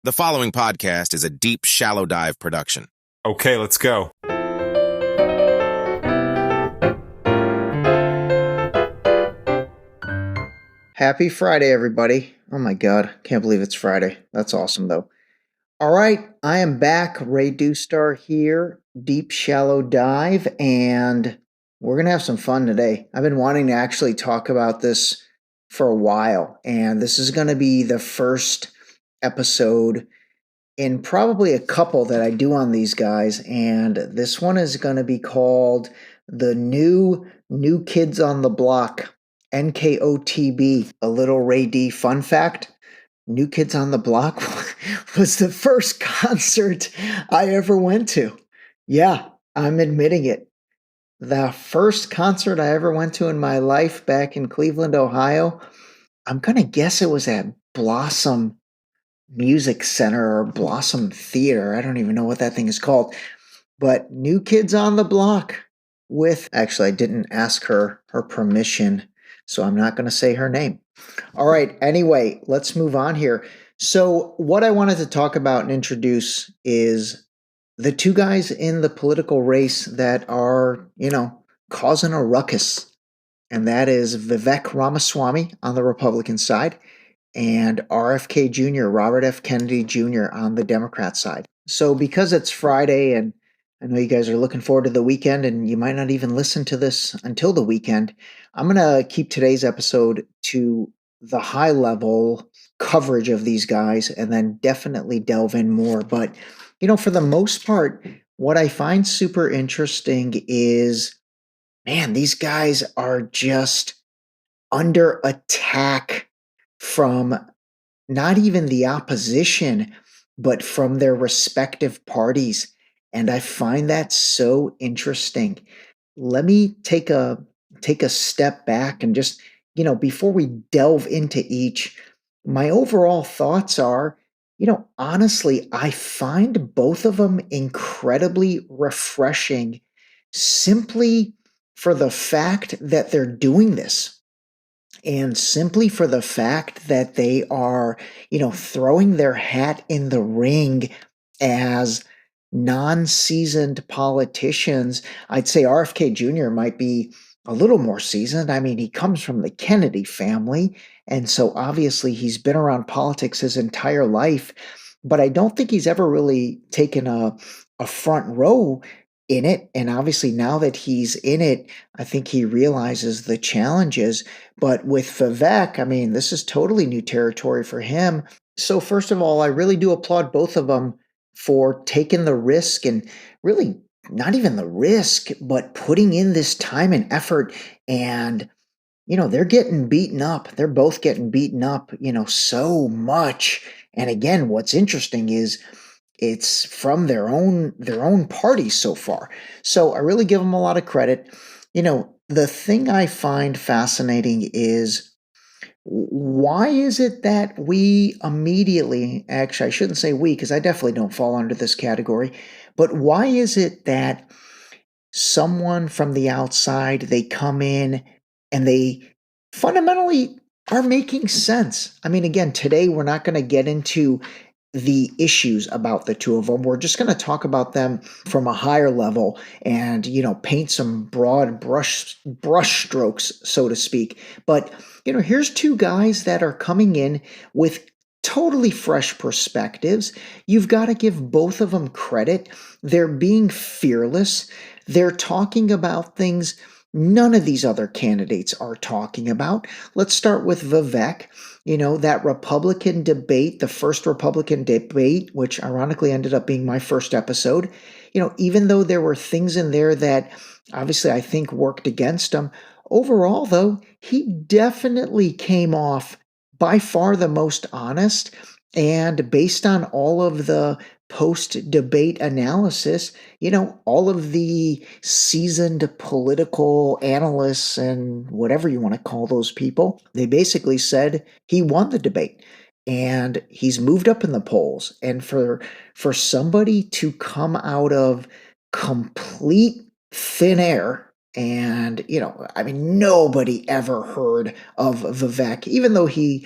The following podcast is a deep, shallow dive production. Okay, let's go. Happy Friday, everybody. Oh my God, can't believe it's Friday. That's awesome, though. All right, I am back. Ray Dustar here, Deep Shallow Dive, and we're going to have some fun today. I've been wanting to actually talk about this for a while, and this is going to be the first episode in probably a couple that I do on these guys, and this one is going to be called the New Kids on the Block, NKOTB. A little Ray D fun fact: New Kids on the Block was the first concert I ever went to. Yeah, I'm admitting it. The first concert I ever went to in my life back in Cleveland, Ohio. I'm going to guess it was at Blossom Music Center or Blossom Theater. I don't even know what that thing is called. But New Kids on the Block actually, I didn't ask her permission, so I'm not going to say her name. All right, anyway, let's move on here. So what I wanted to talk about and introduce is the two guys in the political race that are, causing a ruckus. And that is Vivek Ramaswamy on the Republican side and RFK Jr., Robert F. Kennedy Jr. on the Democrat side. So because it's Friday, and I know you guys are looking forward to the weekend, and you might not even listen to this until the weekend, I'm going to keep today's episode to the high-level coverage of these guys and then definitely delve in more. But, for the most part, what I find super interesting is, man, these guys are just under attack from not even the opposition, but from their respective parties. And I find that so interesting. Let me take a step back and just, before we delve into each, my overall thoughts are, honestly, I find both of them incredibly refreshing simply for the fact that they're doing this. And simply for the fact that they are, throwing their hat in the ring as non-seasoned politicians. I'd say RFK Jr. might be a little more seasoned. I mean, he comes from the Kennedy family, and so obviously he's been around politics his entire life, but I don't think he's ever really taken a front row in it. And obviously now that he's in it, I think he realizes the challenges. But with Vivek, I mean, this is totally new territory for him. So first of all, I really do applaud both of them for taking the risk, and really not even the risk, but putting in this time and effort. And, they're getting beaten up. They're both getting beaten up, so much. And again, what's interesting is it's from their own parties so far. So I really give them a lot of credit. The thing I find fascinating is, why is it that we immediately, actually, I shouldn't say we, because I definitely don't fall under this category, but why is it that someone from the outside, they come in and they fundamentally are making sense? I mean, again, today we're not going to get into the issues about the two of them. We're just going to talk about them from a higher level and, paint some broad brush strokes, so to speak. But, here's two guys that are coming in with totally fresh perspectives. You've got to give both of them credit. They're being fearless. They're talking about things none of these other candidates are talking about. Let's start with Vivek. That Republican debate, the first Republican debate, which ironically ended up being my first episode, even though there were things in there that obviously I think worked against him, overall, though, he definitely came off by far the most honest. And based on all of the post-debate analysis, all of the seasoned political analysts and whatever you want to call those people, they basically said he won the debate and he's moved up in the polls. And for somebody to come out of complete thin air, and, nobody ever heard of Vivek, even though he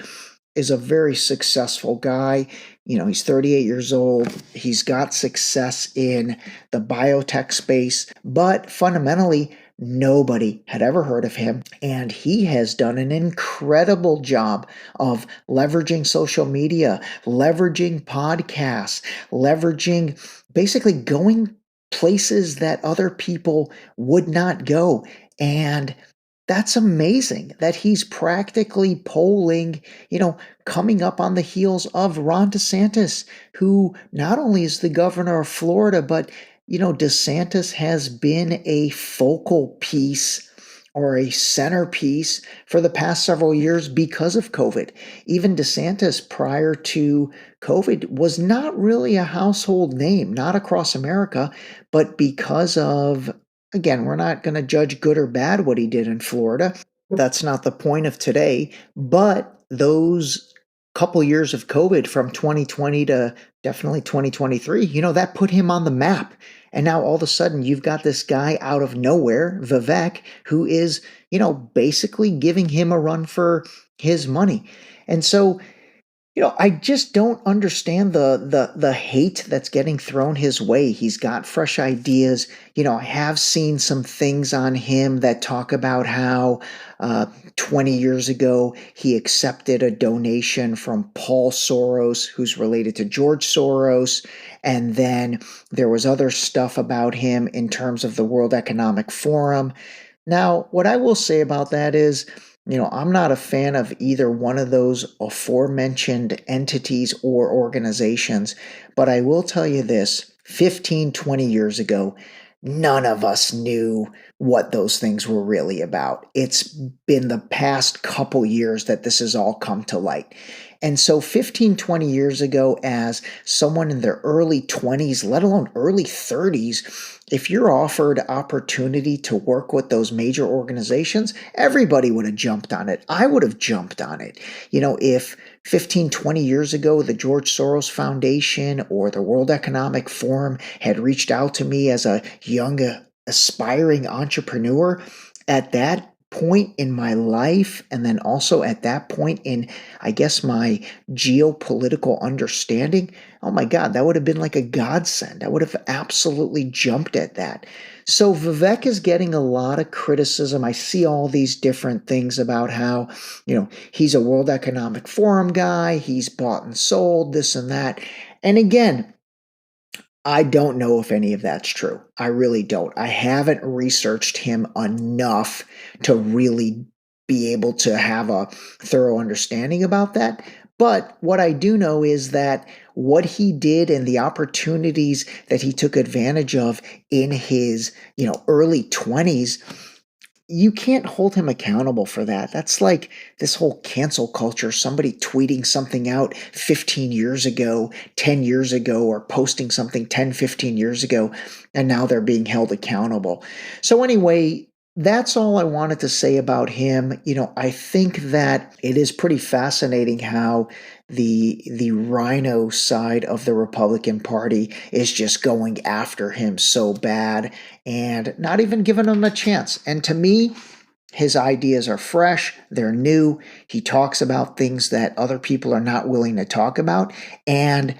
is a very successful guy. He's 38 years old. He's got success in the biotech space, but fundamentally, nobody had ever heard of him. And he has done an incredible job of leveraging social media, leveraging podcasts, leveraging basically going places that other people would not go. And that's amazing that he's practically polling, coming up on the heels of Ron DeSantis, who not only is the governor of Florida, but, DeSantis has been a focal piece or a centerpiece for the past several years because of COVID. Even DeSantis, prior to COVID, was not really a household name, not across America, but because of, again, we're not going to judge good or bad what he did in Florida. That's not the point of today. But those couple years of COVID from 2020 to definitely 2023, that put him on the map. And now all of a sudden you've got this guy out of nowhere, Vivek, who is, basically giving him a run for his money. And so, I just don't understand the hate that's getting thrown his way. He's got fresh ideas. I have seen some things on him that talk about how 20 years ago he accepted a donation from Paul Soros, who's related to George Soros. And then there was other stuff about him in terms of the World Economic Forum. Now, what I will say about that is, I'm not a fan of either one of those aforementioned entities or organizations, but I will tell you this, 15, 20 years ago, none of us knew what those things were really about. It's been the past couple years that this has all come to light. And so 15, 20 years ago, as someone in their early 20s, let alone early 30s, if you're offered opportunity to work with those major organizations, everybody would have jumped on it. I would have jumped on it. If 15, 20 years ago, the George Soros Foundation or the World Economic Forum had reached out to me as a young, aspiring entrepreneur, at that point in my life, and then also at that point in, I guess, my geopolitical understanding, oh my God, that would have been like a godsend. I would have absolutely jumped at that. So Vivek is getting a lot of criticism. I see all these different things about how, he's a World Economic Forum guy, he's bought and sold, this and that. And again, I don't know if any of that's true. I really don't. I haven't researched him enough to really be able to have a thorough understanding about that. But what I do know is that what he did and the opportunities that he took advantage of in his, early 20s, you can't hold him accountable for that. That's like this whole cancel culture, somebody tweeting something out 15 years ago, 10 years ago, or posting something 10, 15 years ago, and now they're being held accountable. So anyway, that's all I wanted to say about him. I think that it is pretty fascinating how the rhino side of the Republican Party is just going after him so bad and not even giving him a chance. And to me, his ideas are fresh, they're new. He talks about things that other people are not willing to talk about. And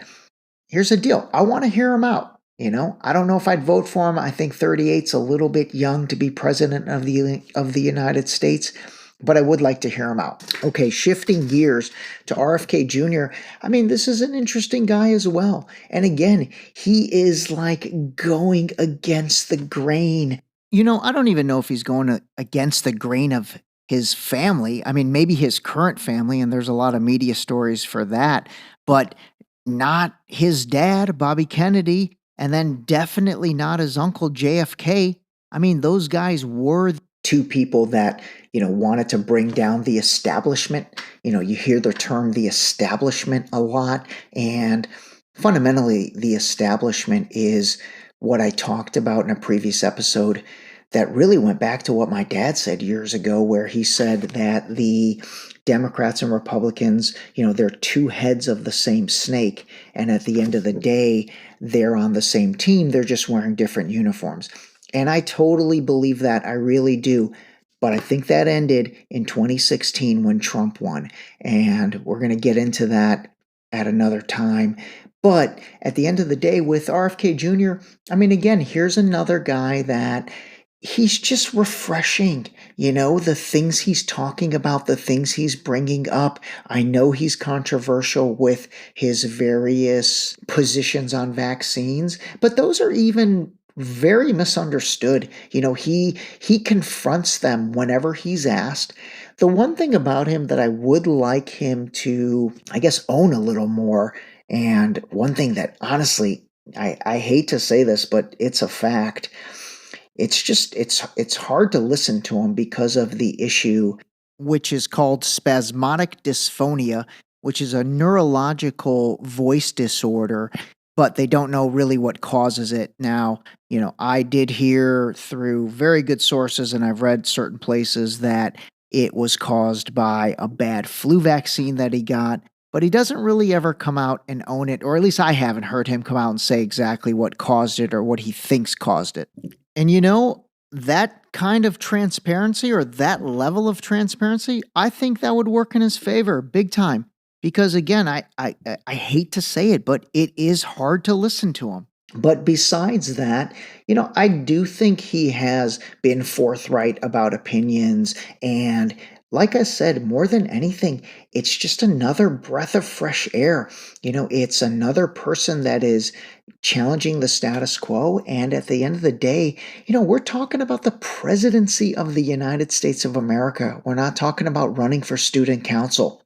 here's the deal, I want to hear him out. I don't know if I'd vote for him. I think 38's a little bit young to be president of the United States, but I would like to hear him out. Okay, shifting gears to RFK Jr. I mean, this is an interesting guy as well. And again, he is like going against the grain. I don't even know if he's going against the grain of his family. I mean, maybe his current family, and there's a lot of media stories for that, but not his dad, Bobby Kennedy, and then definitely not his uncle, JFK. I mean, those guys were two people that, wanted to bring down the establishment. You hear the term the establishment a lot, and fundamentally, the establishment is what I talked about in a previous episode that really went back to what my dad said years ago, where he said that the Democrats and Republicans, they're two heads of the same snake. And at the end of the day, they're on the same team. They're just wearing different uniforms. And I totally believe that. I really do. But I think that ended in 2016 when Trump won. And we're going to get into that at another time. But at the end of the day, with RFK Jr., I mean, again, here's another guy that he's just refreshing. The things he's talking about, the things he's bringing up. I know he's controversial with his various positions on vaccines, but those are even very misunderstood. He confronts them whenever he's asked. The one thing about him that I would like him to, I guess, own a little more, and one thing that honestly, I hate to say this, but it's a fact. It's hard to listen to him because of the issue, which is called spasmodic dysphonia, which is a neurological voice disorder, but they don't know really what causes it. Now, I did hear through very good sources, and I've read certain places that it was caused by a bad flu vaccine that he got, but he doesn't really ever come out and own it, or at least I haven't heard him come out and say exactly what caused it or what he thinks caused it. And that kind of transparency or that level of transparency, I think that would work in his favor big time. Because again, I hate to say it, but it is hard to listen to him. But besides that, I do think he has been forthright about opinions. And like I said, more than anything, it's just another breath of fresh air. It's another person that is challenging the status quo. And at the end of the day, we're talking about the presidency of the United States of America. We're not talking about running for student council.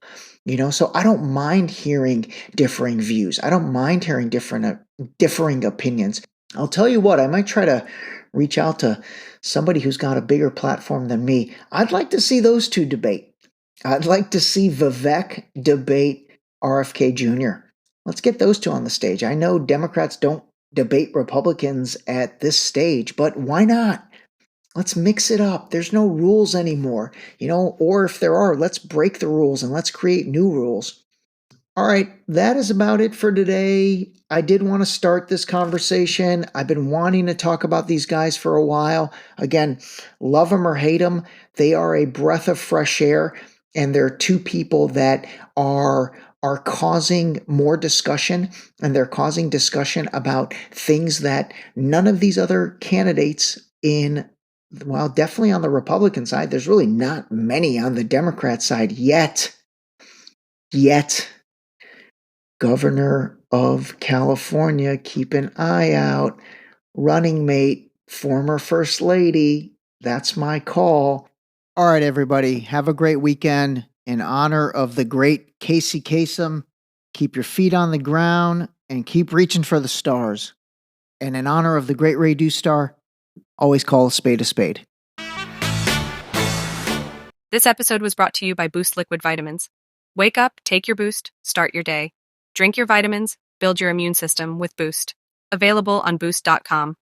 So I don't mind hearing differing views. I don't mind hearing differing opinions. I'll tell you what, I might try to reach out to somebody who's got a bigger platform than me. I'd like to see those two debate. I'd like to see Vivek debate RFK Jr. Let's get those two on the stage. I know Democrats don't debate Republicans at this stage, but why not? Let's mix it up. There's no rules anymore, or if there are, let's break the rules and let's create new rules. All right, that is about it for today. I did want to start this conversation. I've been wanting to talk about these guys for a while. Again, love them or hate them, they are a breath of fresh air, and they're two people that are causing more discussion, and they're causing discussion about things that none of these other candidates definitely on the Republican side. There's really not many on the Democrat side yet. Governor of California, keep an eye out. Running mate, former First Lady, that's my call. All right, everybody, have a great weekend. In honor of the great Casey Kasem, keep your feet on the ground and keep reaching for the stars. And in honor of the great Ray Star, always call a spade a spade. This episode was brought to you by Boost Liquid Vitamins. Wake up, take your Boost, start your day. Drink your vitamins, build your immune system with Boost. Available on Boost.com.